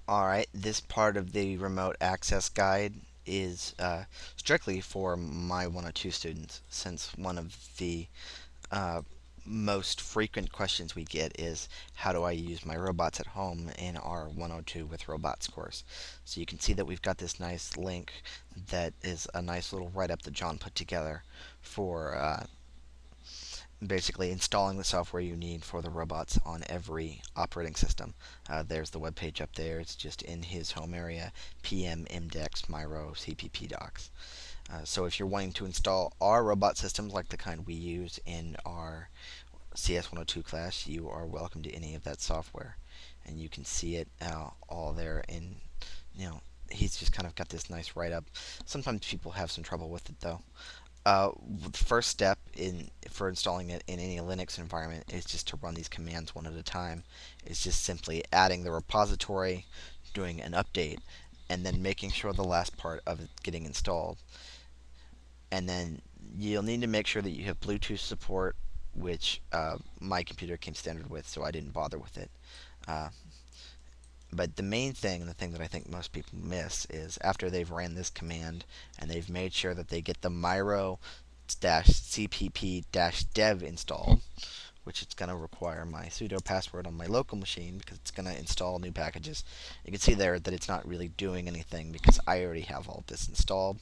Alright, this part of the remote access guide is strictly for my 102 students, since one of the uh, most frequent questions we get is how do I use my robots at home in our 102 with robots course. So you can see that we've got this nice link that is a nice little write-up that John put together for basically installing the software you need for the robots on every operating system. There's the web page up there. It's just in his home area, PM, Index, myro, CPP docs. So if you're wanting to install our robot systems like the kind we use in our CS 102 class, you are welcome to any of that software. And you can see it all there in, you know, he's just kind of got this nice write up. Sometimes people have some trouble with it though. The first step in for installing it in any Linux environment is just to run these commands one at a time. It's just simply adding the repository, doing an update, and then making sure the last part of it getting installed. And then you'll need to make sure that you have Bluetooth support, which my computer came standard with, so I didn't bother with it. Uh, but the main thing, the thing that I think most people miss, is after they've ran this command and they've made sure that they get the myro cpp dev installed, which it's going to require my sudo password on my local machine because it's going to install new packages. You can see there that it's not really doing anything because I already have all of this installed.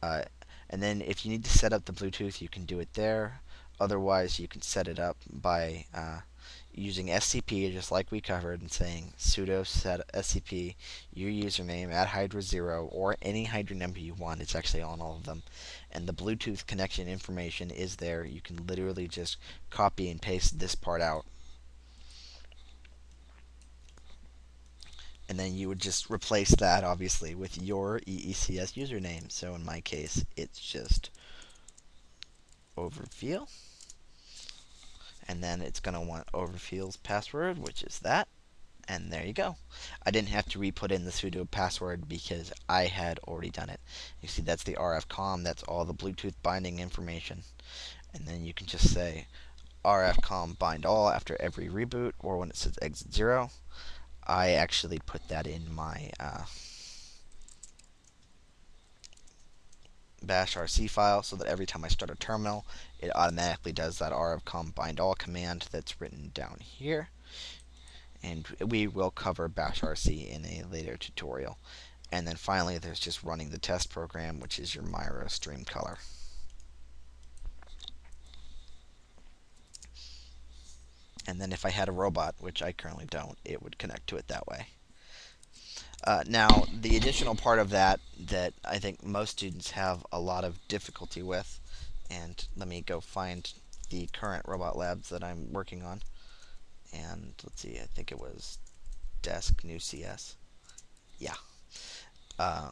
Uh, and then if you need to set up the Bluetooth, you can do it there. Otherwise, you can set it up by using SCP, just like we covered, and saying sudo set SCP, your username at Hydra0, or any Hydra number you want. It's actually on all of them. And the Bluetooth connection information is there. You can literally just copy and paste this part out. And then you would just replace that, obviously, with your EECS username. So in my case, it's just overfeel. And then it's going to want overfeel's password, which is that. And there you go. I didn't have to re-put in the sudo password because I had already done it. You see, that's the RFCOM. That's all the Bluetooth binding information. And then you can just say RFCOM bind all after every reboot or when it says exit 0. I actually put that in my bash rc file so that every time I start a terminal, it automatically does that rfcom bind all command that's written down here. And we will cover bash rc in a later tutorial. And then finally, there's just running the test program, which is your myro stream color. And then if I had a robot, which I currently don't, it would connect to it that way. Now, the additional part of that that I think most students have a lot of difficulty with, and let me go find the current robot labs that I'm working on. And let's see, I think it was desk new CS. Yeah. Uh,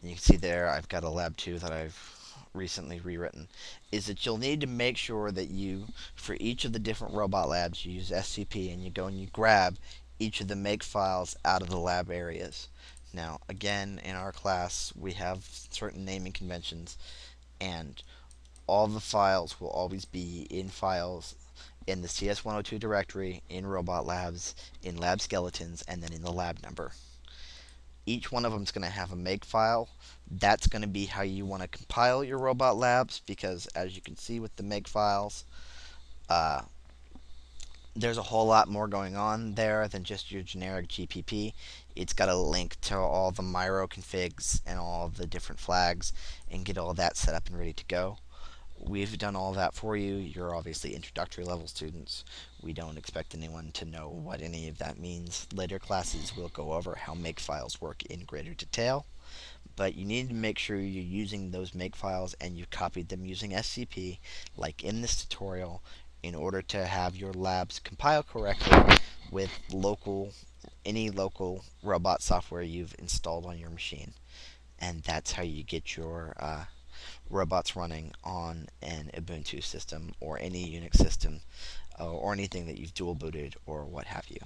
and you can see there I've got a lab 2 that I've recently rewritten, is that you'll need to make sure that you, for each of the different robot labs, you use SCP and you go and you grab each of the make files out of the lab areas. Now, again, in our class, we have certain naming conventions, and all the files will always be in files in the CS102 directory, in robot labs, in lab skeletons, and then in the lab number. Each one of them is going to have a make file. That's going to be how you want to compile your robot labs, because as you can see with the make files, uh, there's a whole lot more going on there than just your generic GPP. It's got a link to all the myro configs and all the different flags and get all that set up and ready to go. We've done all that for you. You're obviously introductory level students. We don't expect anyone to know what any of that means. Later classes will go over how makefiles work in greater detail, but you need to make sure you're using those makefiles and you copied them using SCP, like in this tutorial, in order to have your labs compile correctly with any local robot software you've installed on your machine. And that's how you get your robots running on an Ubuntu system or any Unix system or anything that you've dual booted or what have you.